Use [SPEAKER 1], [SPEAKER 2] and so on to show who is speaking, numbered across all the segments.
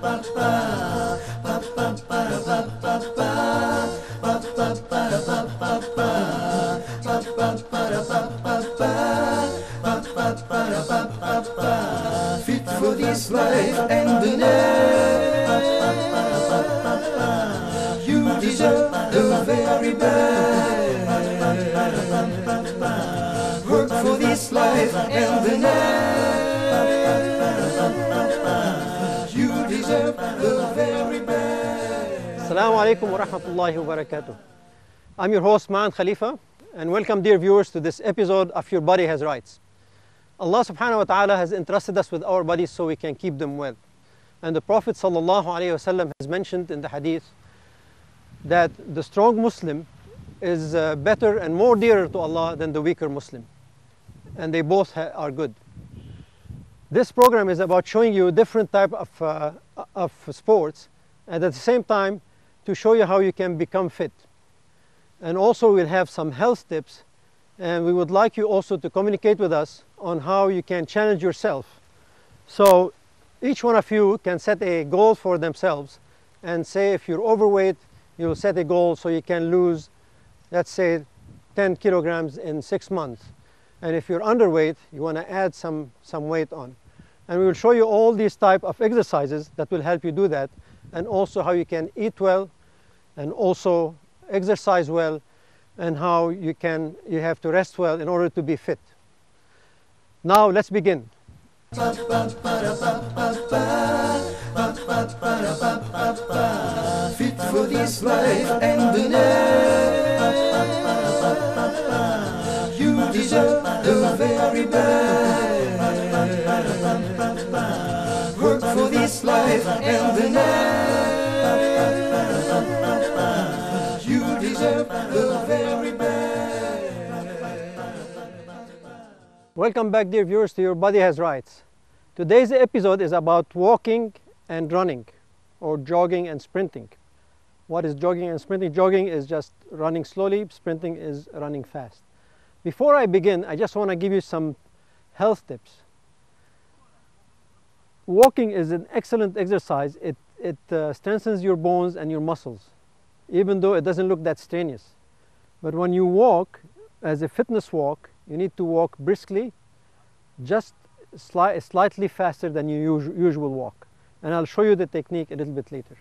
[SPEAKER 1] Fit for this life and the next. You deserve the very best. Work for this life and the next. You deserve the very best.
[SPEAKER 2] Assalamu alaikum wa rahmatullahi wa barakatuh. I'm your host Ma'an Khalifa, and welcome dear viewers to this episode of Your Body Has Rights. Allah subhanahu wa ta'ala has entrusted us with our bodies so we can keep them well. And the Prophet sallallahu alayhi wasallam has mentioned in the hadith that the strong Muslim is better and more dearer to Allah than the weaker Muslim. And they both are good. This program is about showing you different type of sports, and at the same time to show you how you can become fit. And also we'll have some health tips, and we would like you also to communicate with us on how you can challenge yourself. So each one of you can set a goal for themselves and say if you're overweight, you'll set a goal so you can lose, let's say, 10 kilograms in 6 months. And if you're underweight, you want to add some weight on. And we will show you all these type of exercises that will help you do that, and also how you can eat well and also exercise well, and how you have to rest well in order to be fit. Now let's begin.
[SPEAKER 1] Fit for this life and the next. You deserve the very best. Work for this life and the next. You deserve the very best.
[SPEAKER 2] Welcome back, dear viewers, to Your Body Has Rights. Today's episode is about walking and running, or jogging and sprinting. What is jogging and sprinting? Jogging is just running slowly, sprinting is running fast. Before I begin, I just want to give you some health tips. Walking is an excellent exercise. It strengthens your bones and your muscles, even though it doesn't look that strenuous. But when you walk, as a fitness walk, you need to walk briskly, just slightly faster than your usual walk. And I'll show you the technique a little bit later.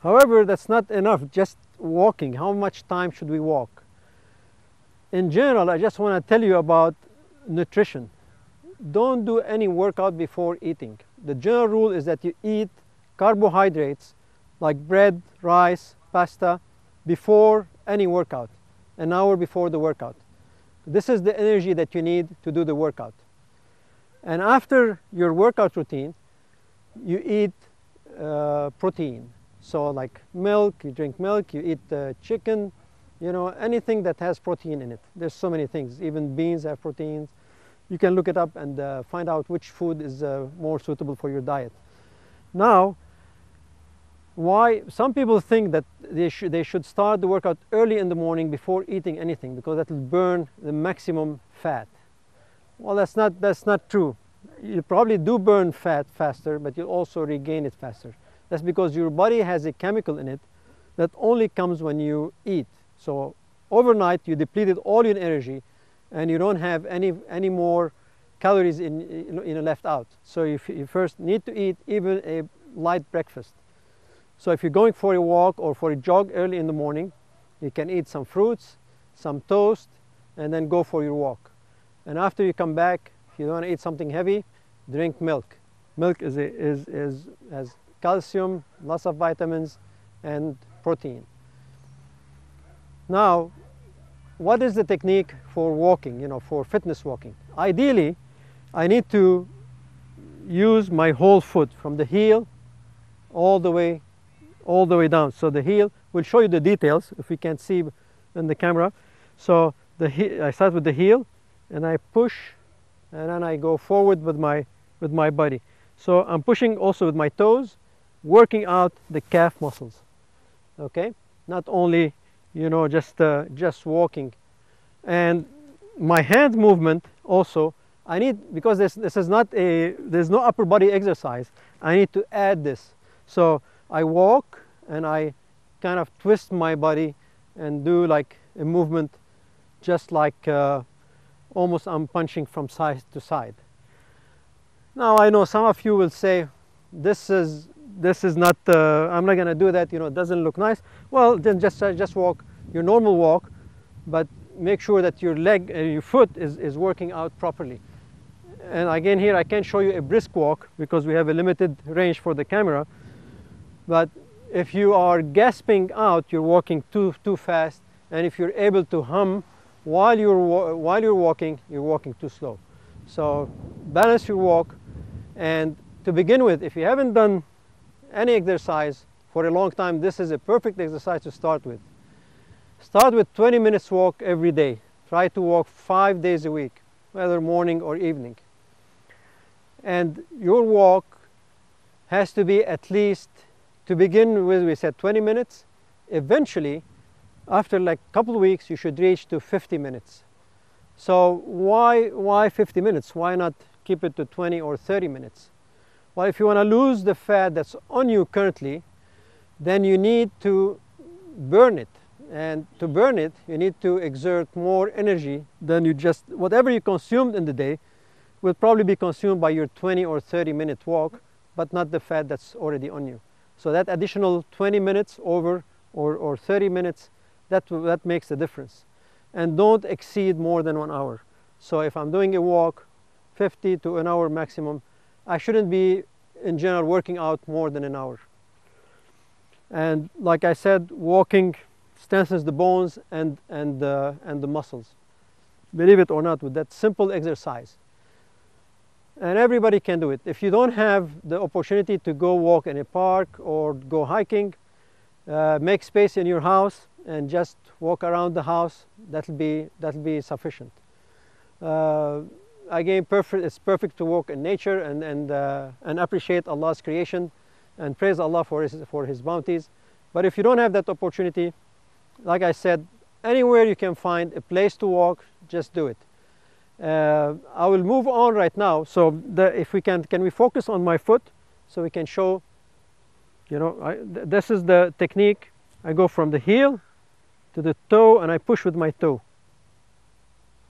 [SPEAKER 2] However, that's not enough, just walking. How much time should we walk? In general, I just want to tell you about nutrition. Don't do any workout before eating. The general rule is that you eat carbohydrates like bread, rice, pasta before any workout, an hour before the workout. This is the energy that you need to do the workout. And after your workout routine, you eat protein. So like milk, you drink milk, you eat chicken, you know, anything that has protein in it. There's so many things. Even beans have proteins. You can look it up and find out which food is more suitable for your diet. Now, why some people think that they should start the workout early in the morning before eating anything, because that will burn the maximum fat. Well, that's not true. You probably do burn fat faster, but you'll also regain it faster. That's because your body has a chemical in it that only comes when you eat. So overnight you depleted all your energy, and you don't have any more calories left out. So you first need to eat even a light breakfast. So if you're going for a walk or for a jog early in the morning, you can eat some fruits, some toast, and then go for your walk. And after you come back, if you don't want to eat something heavy, drink milk. Milk has calcium, lots of vitamins, and protein. Now, what is the technique for walking, for fitness walking? Ideally, I need to use my whole foot from the heel all the way down. So the heel, we'll show you the details if we can see in the camera. So I start with the heel, and I push, and then I go forward with my body. So I'm pushing also with my toes, working out the calf muscles. Okay, not only just walking. And my hand movement also, I need, because this is not there's no upper body exercise, I need to add this. So I walk and I kind of twist my body and do like a movement, just like almost I'm punching from side to side. Now I know some of you will say, this is not, I'm not going to do that, you know, it doesn't look nice. Well, then just walk your normal walk, but make sure that your leg, your foot is working out properly. And again, here I can't show you a brisk walk because we have a limited range for the camera. But if you are gasping out, you're walking too fast. And if you're able to hum while you're walking, you're walking too slow. So balance your walk. And to begin with, if you haven't done any exercise for a long time, this is a perfect exercise to start with. Start with 20 minutes walk every day. Try to walk 5 days a week, whether morning or evening. And your walk has to be at least, to begin with, we said 20 minutes. Eventually, after like a couple of weeks, you should reach to 50 minutes. So why 50 minutes? Why not keep it to 20 or 30 minutes? Well, if you want to lose the fat that's on you currently, then you need to burn it. And to burn it, you need to exert more energy than you just, whatever you consumed in the day will probably be consumed by your 20 or 30 minute walk, but not the fat that's already on you. So that additional 20 minutes over or 30 minutes, that makes the difference. And don't exceed more than 1 hour. So if I'm doing a walk, 50 to an hour maximum, I shouldn't be, in general, working out more than an hour. And like I said, walking strengthens the bones and the muscles. Believe it or not, with that simple exercise. And everybody can do it. If you don't have the opportunity to go walk in a park or go hiking, make space in your house and just walk around the house. That'll be sufficient. Again, it's perfect to walk in nature and appreciate Allah's creation and praise Allah for His bounties. But if you don't have that opportunity, like I said, anywhere you can find a place to walk, just do it. I will move on right now. So if we can we focus on my foot so we can show, you know, this is the technique. I go from the heel to the toe and I push with my toe.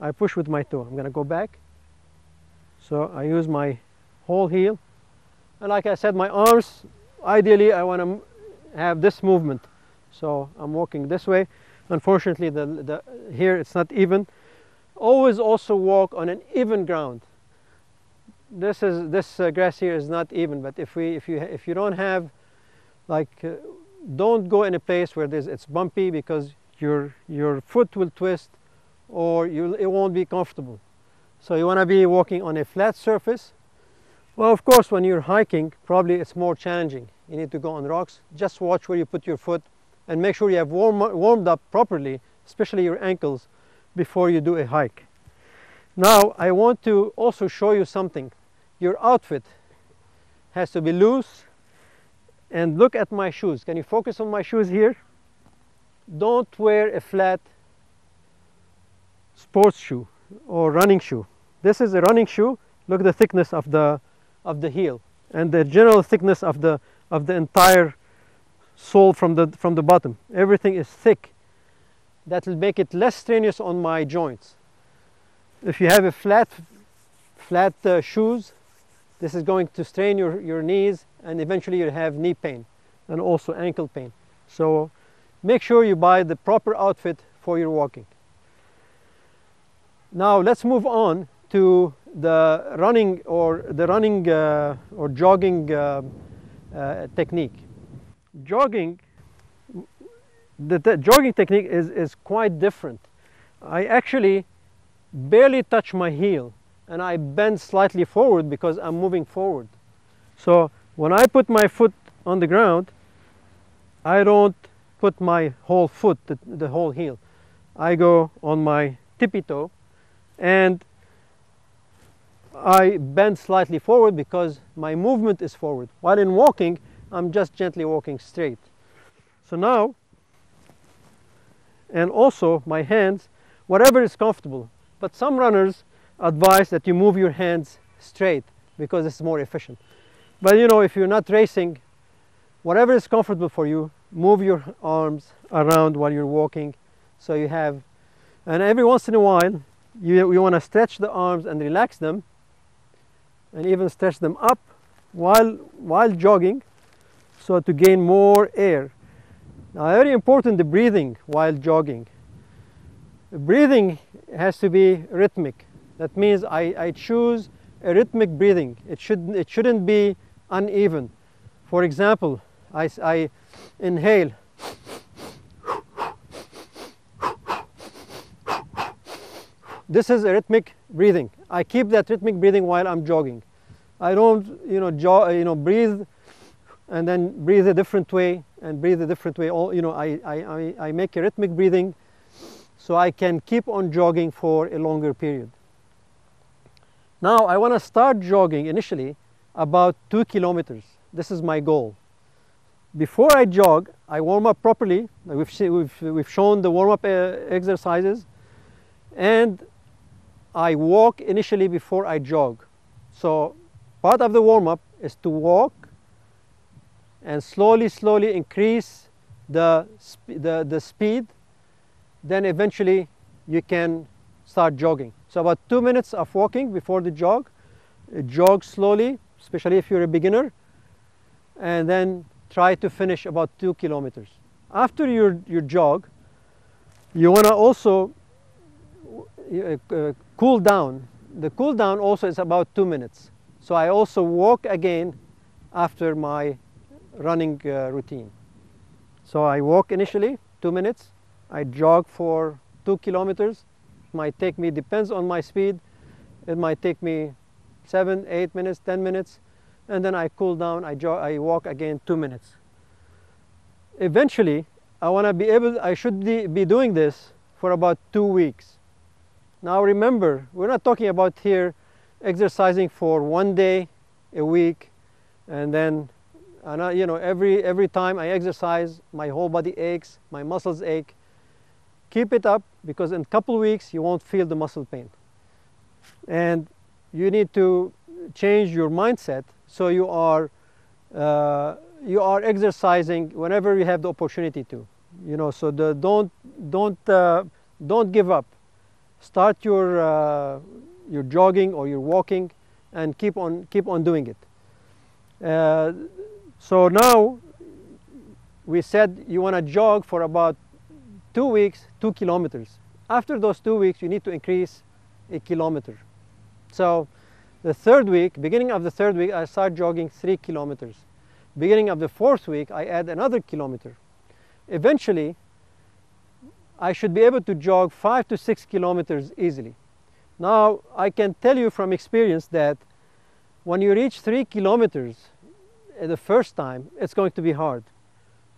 [SPEAKER 2] I push with my toe. I'm going to go back. So I use my whole heel. And like I said, my arms, ideally I want to have this movement. So I'm walking this way. Unfortunately, here it's not even. Always also walk on an even ground. This grass here is not even, but if you don't have, like, don't go in a place where it's bumpy, because your foot will twist or it won't be comfortable. So you want to be walking on a flat surface. Well, of course, when you're hiking, probably it's more challenging. You need to go on rocks. Just watch where you put your foot and make sure you have warmed up properly, especially your ankles, before you do a hike. Now I want to also show you something. Your outfit has to be loose, and look at my shoes. Can you focus on my shoes here? Don't wear a flat sports shoe or running shoe. This is a running shoe. Look at the thickness of the heel and the general thickness of the entire sole from the bottom. Everything is thick. That will make it less strenuous on my joints. If you have a flat shoes, this is going to strain your knees, and eventually you'll have knee pain and also ankle pain. So make sure you buy the proper outfit for your walking. Now let's move on to the running or jogging technique. Jogging. The jogging technique is quite different. I actually barely touch my heel and I bend slightly forward because I'm moving forward. So when I put my foot on the ground, I don't put my whole foot, the whole heel. I go on my tippy toe and I bend slightly forward because my movement is forward. While in walking, I'm just gently walking straight. So now, and also my hands, whatever is comfortable. But some runners advise that you move your hands straight because it's more efficient. But you know, if you're not racing, whatever is comfortable for you. Move your arms around while you're walking, so you have, and every once in a while you want to stretch the arms and relax them, and even stretch them up while jogging, so to gain more air. Now, very important, the breathing while jogging. The breathing has to be rhythmic. That means I choose a rhythmic breathing. It shouldn't be uneven. For example, I inhale. This is a rhythmic breathing. I keep that rhythmic breathing while I'm jogging. I don't, breathe and then breathe a different way and breathe a different way. I make a rhythmic breathing so I can keep on jogging for a longer period. Now I want to start jogging initially about 2 kilometers. This is my goal. Before I jog, I warm up properly. We've shown the warm-up exercises, and I walk initially before I jog. So part of the warm-up is to walk and slowly increase the speed. Then eventually you can start jogging. So about 2 minutes of walking before the jog. Jog slowly, especially if you're a beginner, and then try to finish about 2 kilometers. After your jog, you want to also cool down. The cool down also is about 2 minutes. So I also walk again after my running routine. So I walk initially 2 minutes. I jog for 2 kilometers. It might take me, depends on my speed, it might take me 7, 8 minutes, 10 minutes, and then I cool down. I walk again 2 minutes. Eventually, I should be doing this for about 2 weeks. Now remember, we're not talking about here exercising for 1 day a week, and then every time I exercise, my whole body aches, my muscles ache. Keep it up, because in a couple weeks you won't feel the muscle pain. And you need to change your mindset, so you are exercising whenever you have the opportunity to. So don't give up. Start your jogging or your walking, and keep on doing it. So now we said you want to jog for about 2 weeks, 2 kilometers. After those 2 weeks, you need to increase 1 kilometer. So the third week, beginning of the third week, I start jogging 3 kilometers. Beginning of the fourth week, I add another kilometer. Eventually, I should be able to jog 5 to 6 kilometers easily. Now, I can tell you from experience that when you reach 3 kilometers the first time, it's going to be hard.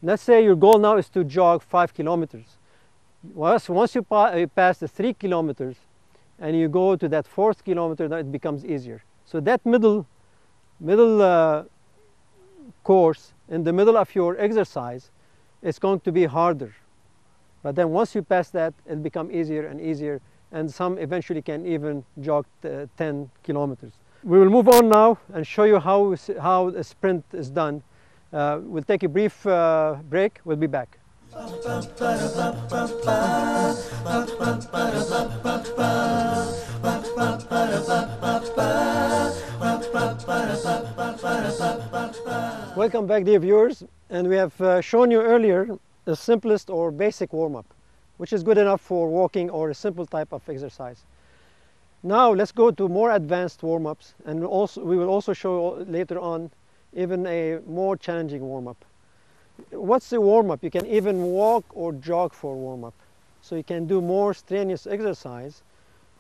[SPEAKER 2] Let's say your goal now is to jog 5 kilometers. Once you pass the 3 kilometers and you go to that 4th kilometer, then it becomes easier. So that middle course, in the middle of your exercise, it's going to be harder. But then once you pass that, it'll become easier and easier, and some eventually can even jog 10 kilometers. We will move on now and show you how a sprint is done. We'll take a brief break. We'll be back. Welcome back, dear viewers, and we have shown you earlier the simplest or basic warm-up, which is good enough for walking or a simple type of exercise. Now let's go to more advanced warm-ups, and we will also show later on even a more challenging warm-up. What's the warm-up? You can even walk or jog for warm-up. So you can do more strenuous exercise,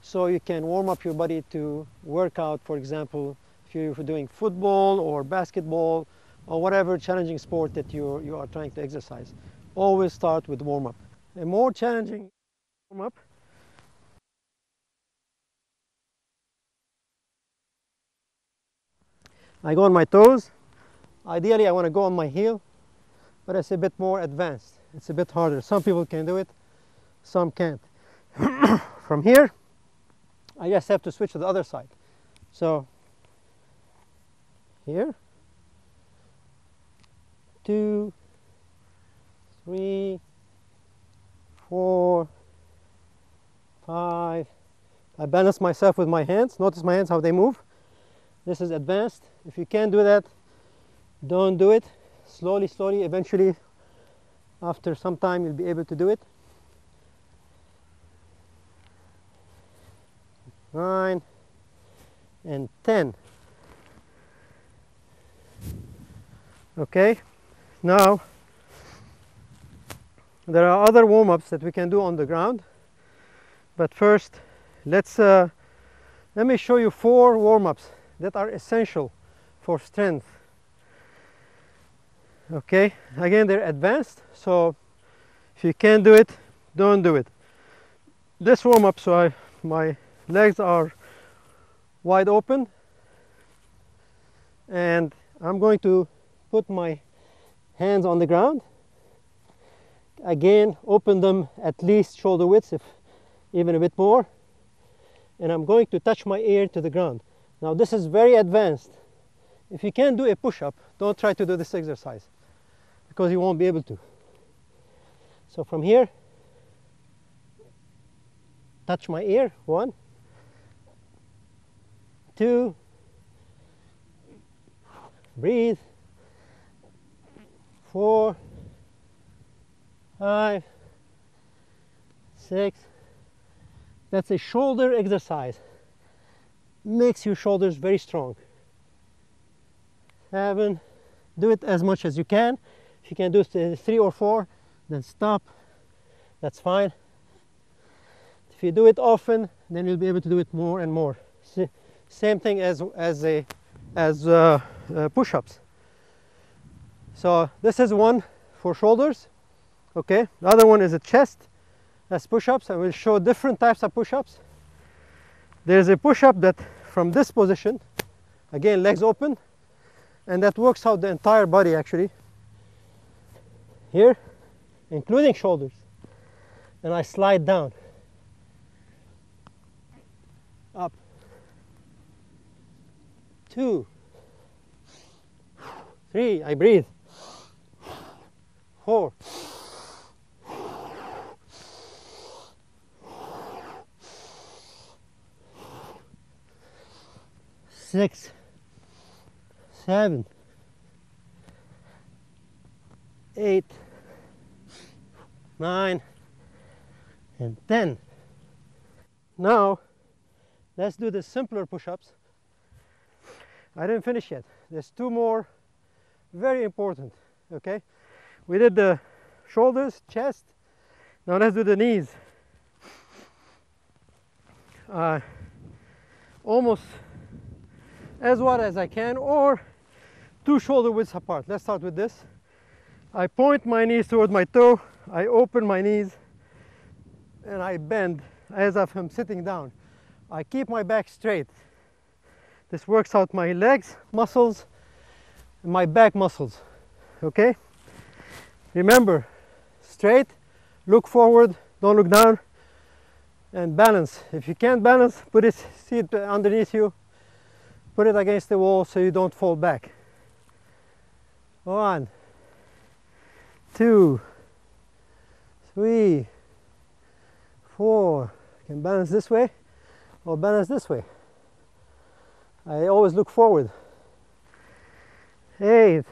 [SPEAKER 2] so you can warm up your body to work out, for example, if you're doing football or basketball or whatever challenging sport that you are trying to exercise. Always start with warm-up. A more challenging warm-up. I go on my toes. Ideally, I want to go on my heel, but it's a bit more advanced. It's a bit harder. Some people can do it, some can't. From here, I just have to switch to the other side. So here, 2, 3, 4, 5. I balance myself with my hands. Notice my hands, how they move. This is advanced. If you can't do that, don't do it. Slowly, slowly, eventually, after some time, you'll be able to do it. 9 and 10. Okay, now there are other warm-ups that we can do on the ground, but first let me show you 4 warm-ups that are essential for strength. Okay, again, they're advanced, so if you can't do it, don't do it. This warm-up, so my legs are wide open, and I'm going to put my hands on the ground. Again, open them at least shoulder width, if even a bit more, and I'm going to touch my ear to the ground. Now this is very advanced. If you can't do a push-up, don't try to do this exercise, because you won't be able to. So from here, touch my ear, 1, 2, breathe, 4, 5, 6. That's a shoulder exercise. Makes your shoulders very strong. 7. Do it as much as you can. If you can do 3 or 4, then stop. That's fine. If you do it often, then you'll be able to do it more and more. Same thing as push-ups. So this is one for shoulders. Okay, the other one is a chest. That's push-ups. I will show different types of push-ups. There's a push-up that from this position, again legs open, and that works out the entire body actually. Here, including shoulders, and I slide down, up, 2, 3, I breathe, 4, 6, 7, 8, 9, and 10. Now, let's do the simpler push-ups. I didn't finish yet. There's 2 more, very important, okay? We did the shoulders, chest. Now let's do the knees. Almost as wide as I can, or 2 shoulder widths apart. Let's start with this. I point my knees toward my toe, I open my knees, and I bend as if I'm sitting down. I keep my back straight. This works out my legs muscles and my back muscles. Okay? Remember, straight, look forward, don't look down, and balance. If you can't balance, put it, see it underneath you, put it against the wall so you don't fall back. 1, 2, 3, 4. You can balance this way or balance this way. I always look forward. 8,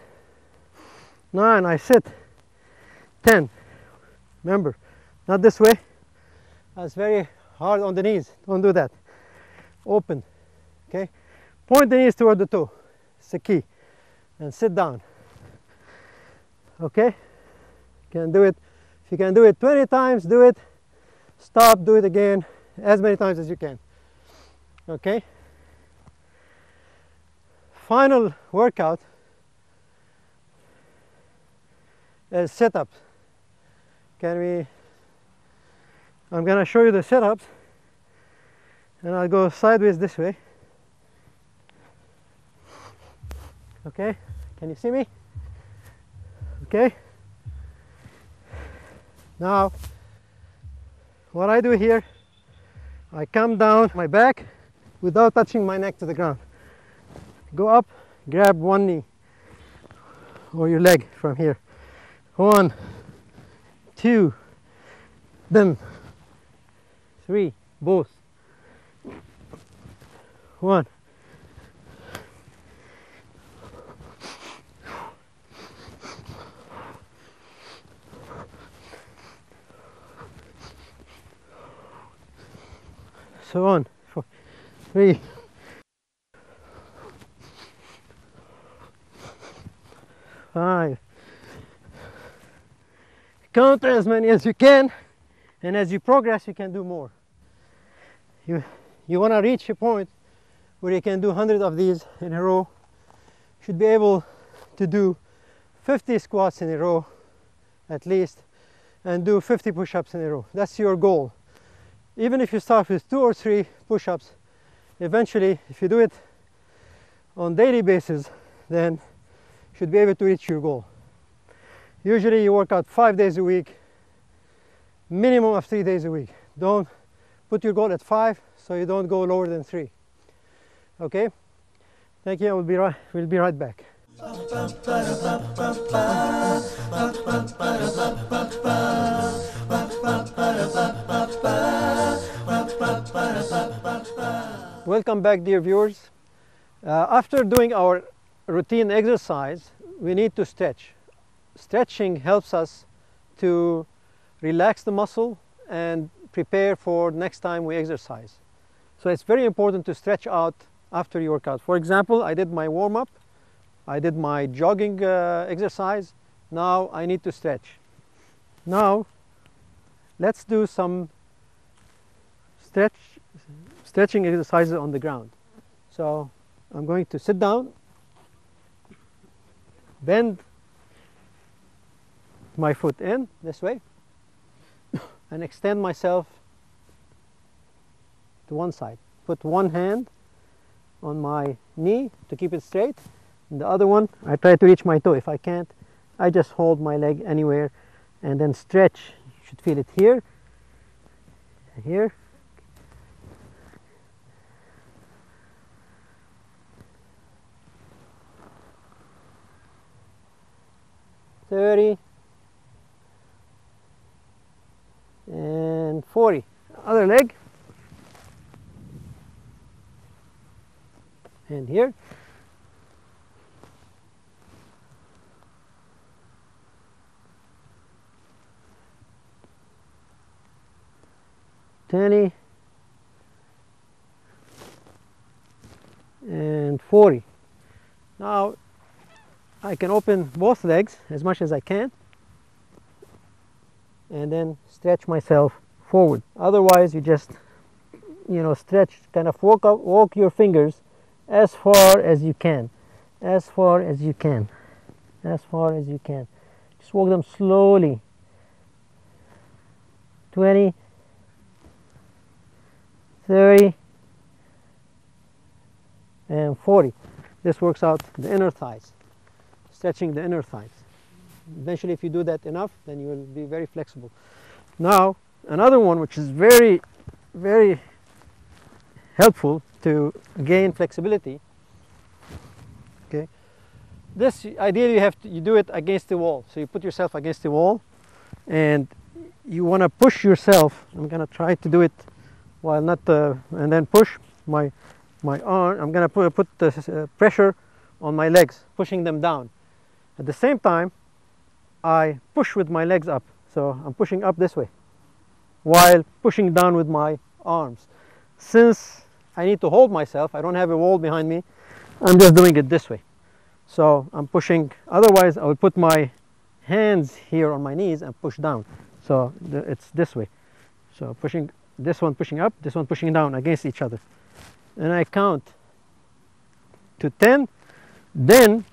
[SPEAKER 2] 9, I sit. 10. Remember, not this way. That's very hard on the knees. Don't do that. Open. Okay? Point the knees toward the toe. It's the key. And sit down. Okay? Can do it. If you can do it 20 times, do it. Stop, do it again as many times as you can. Okay? Final workout is sit-ups. I'm going to show you the sit-ups, and I'll go sideways this way. Okay? Can you see me? Okay? Now, what I do here, I come down my back without touching my neck to the ground. Go up, grab one knee. or your leg from here. 1, 2, then 3, both. 1, 4, 3, 5. Count as many as you can, and as you progress you can do more. You want to reach a point where you can do 100 of these in a row. You should be able to do 50 squats in a row at least, and do 50 push-ups in a row. That's your goal. Even if you start with 2 or 3 push-ups, eventually if you do it on daily basis, then you should be able to reach your goal. Usually you work out 5 days a week, minimum of 3 days a week. Don't put your goal at 5 so you don't go lower than 3. Okay? Thank you. We'll be right back. Welcome back, dear viewers. After doing our routine exercise, we need to stretch. Stretching helps us to relax the muscle and prepare for next time we exercise. So it's very important to stretch out after your workout. For example, I did my warm-up, I did my jogging exercise. Now I need to stretch. Now let's do some stretching exercises on the ground. So I'm going to sit down, bend my foot in this way, and extend myself to one side. Put one hand on my knee to keep it straight, and the other one I try to reach my toe. If I can't, I just hold my leg anywhere and then stretch. You should feel it here, here. And 40. Other leg. And here. And 40. Now I can open both legs as much as I can and then stretch myself forward. Otherwise you just, stretch, kind of walk your fingers as far as you can, as far as you can, as far as you can. Just walk them slowly. 20, 30, and 40. This works out the inner thighs, stretching the inner thighs. Eventually, if you do that enough, then you will be very flexible. Now, another one which is very, very helpful to gain flexibility. Okay, this ideally you do it against the wall. So you put yourself against the wall, and you want to push yourself. I'm going to try to do it while not, and then push my arm. I'm going to put the pressure on my legs, pushing them down. At the same time, I push with my legs up. So I'm pushing up this way while pushing down with my arms. Since I need to hold myself, I don't have a wall behind me, I'm just doing it this way. So I'm pushing, otherwise I will put my hands here on my knees and push down. So it's this way. So pushing, this one pushing up, this one pushing down against each other. And I count to 10, then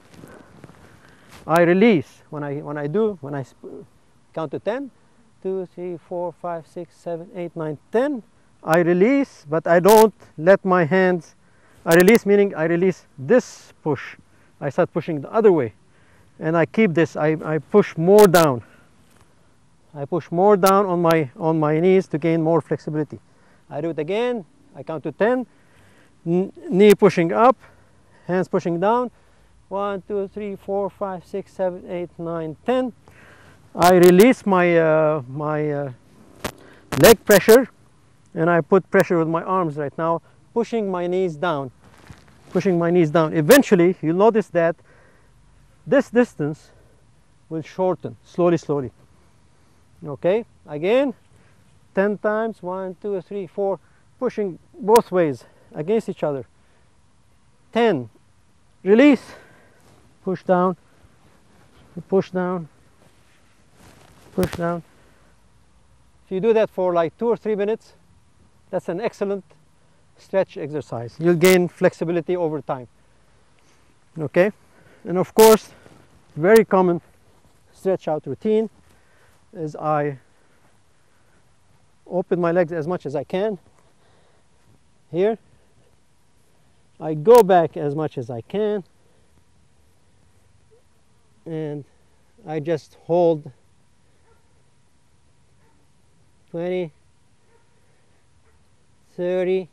[SPEAKER 2] I release. When I count to 10, 2, 3, 4, 5, 6, 7, 8, 9, 10, I release, but I don't let my hands, I release meaning I release this push. I start pushing the other way, and I keep this, I push more down. I push more down on my knees to gain more flexibility. I do it again, I count to 10, knee pushing up, hands pushing down, 1, 2, 3, 4, 5, 6, 7, 8, 9, 10. I release my leg pressure, and I put pressure with my arms right now, pushing my knees down, pushing my knees down. Eventually, you'll notice that this distance will shorten slowly, slowly. Okay, again, 10 times, 1, 2, 3, 4, pushing both ways against each other. 10, release, push down, push down, push down. If you do that for like 2 or 3 minutes, that's an excellent stretch exercise. You'll gain flexibility over time. Okay, and of course, very common stretch out routine is I open my legs as much as I can here. I go back as much as I can, and I just hold 20, 30,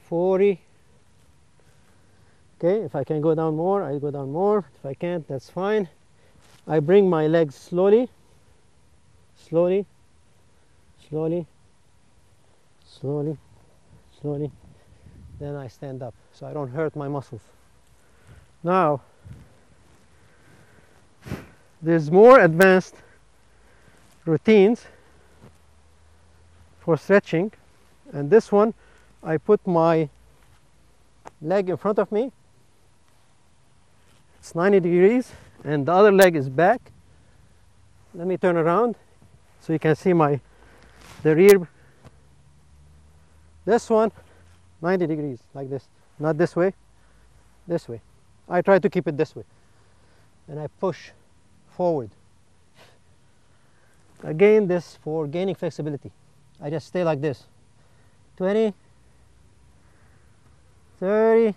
[SPEAKER 2] 40. Okay, if I can go down more, I go down more. If I can't, that's fine. I bring my legs slowly, slowly, slowly, slowly, slowly. Then I stand up so I don't hurt my muscles. Now, there's more advanced routines for stretching, and this one I put my leg in front of me. It's 90 degrees and the other leg is back. Let me turn around so you can see the rear. This one 90 degrees like this, not this way, this way. I try to keep it this way, and I push forward. Again, this for gaining flexibility. I just stay like this. 20, 30,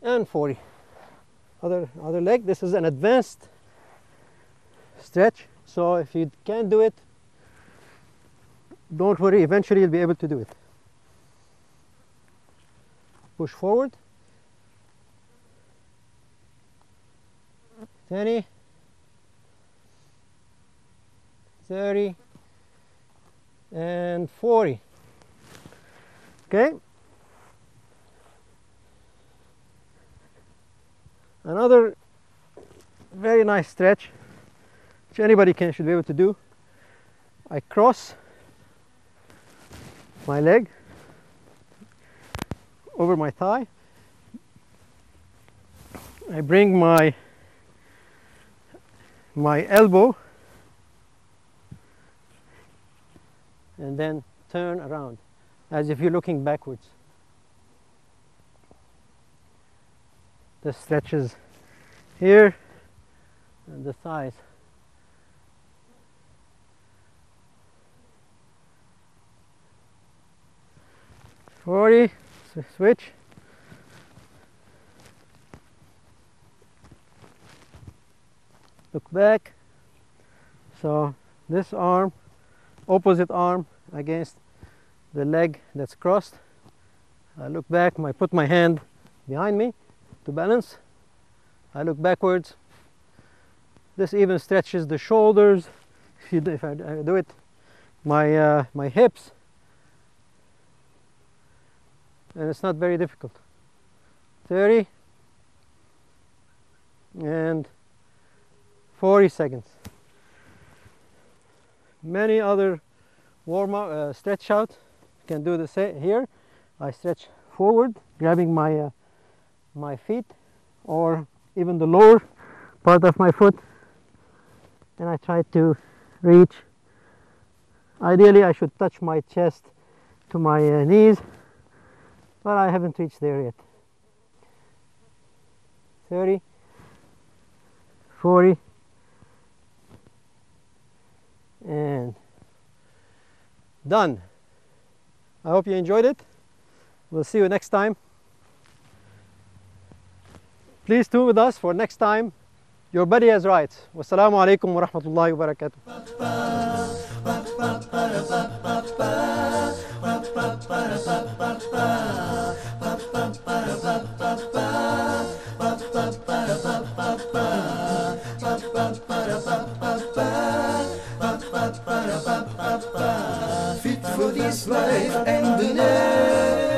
[SPEAKER 2] and 40. Other leg. This is an advanced stretch, so if you can't do it, don't worry, eventually you'll be able to do it. Push forward. 20, 30, and 40. Okay. Another very nice stretch, which anybody should be able to do. I cross my leg over my thigh. I bring my elbow and then turn around as if you're looking backwards. The stretches here and the thighs. Forty, switch. Look back. So this arm, opposite arm against the leg that's crossed. I look back, I put my hand behind me to balance. I look backwards. This even stretches the shoulders. If I do it, my hips, and it's not very difficult. 30 and 40 seconds. Many other warm-up stretch out. You can do the same here. I stretch forward, grabbing my feet or even the lower part of my foot, and I try to reach. Ideally I should touch my chest to my knees, but I haven't reached there yet. 30, 40, and done. I hope you enjoyed it. We'll see you next time. Please tune with us for next time. Your body has rights. Wassalamu alaikum wa rahmatullahi wa barakatuh.
[SPEAKER 1] Fit for this life and the next.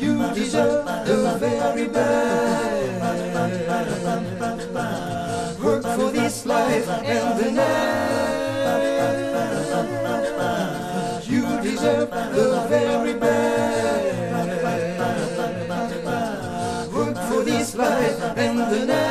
[SPEAKER 1] You deserve the very best. Work for this life and the next. You deserve the very best. Work for this life and the next.